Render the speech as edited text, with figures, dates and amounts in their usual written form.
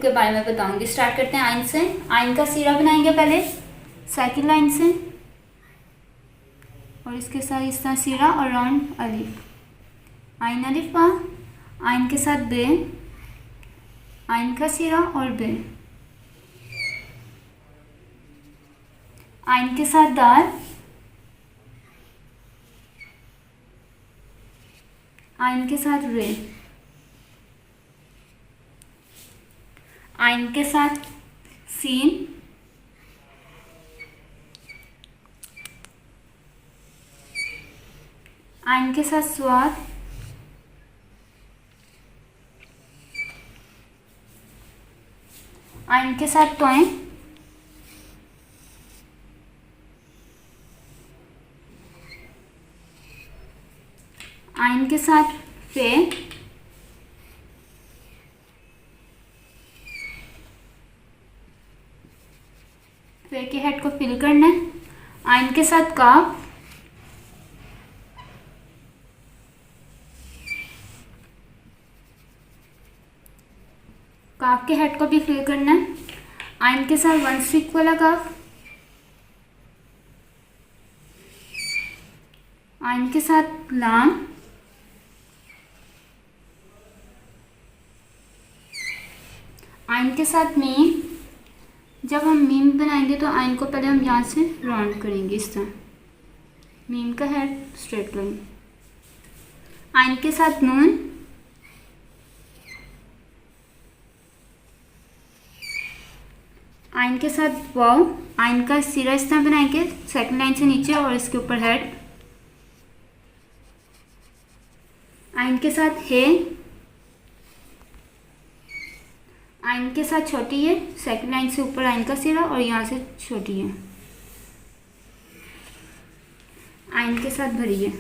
के बारे में बताऊंगी। स्टार्ट करते हैं आइन से। आइन का सिरा बनाएंगे पहले सेकंड लाइन से, और इसके साथ इस तरह सिरा और राउंड अलिफ। आइन अलिफ बा, आइन के साथ बे, आइन का सिरा और बे, आइन के साथ दाल, आइन के साथ रे, आइन के साथ सीन, आइन के साथ स्वाद, आइन के साथ तोएं, आइन के साथ फे, फे के हेड को फिल करना है। आइन के साथ काफ, काफ के हेड को भी फिल करना है। आइन के साथ वन स्टिक वाला काफ, आइन के साथ लाम, आइन के साथ मीम। जब हम मीम बनाएंगे तो आइन को पहले हम यहाँ से राउंड करेंगे इस तरह, मीम का हेड स्ट्रेट लाइन। आइन के साथ नून, आइन के साथ वाव। आइन का सिरा इस तरह बनाएंगे सेकंड लाइन से नीचे और इसके ऊपर हेड। आइन के साथ हे, आइन के साथ छोटी है, सेकंड लाइन से ऊपर आइन का सिरा और यहाँ से छोटी है। आइन के साथ भरी है।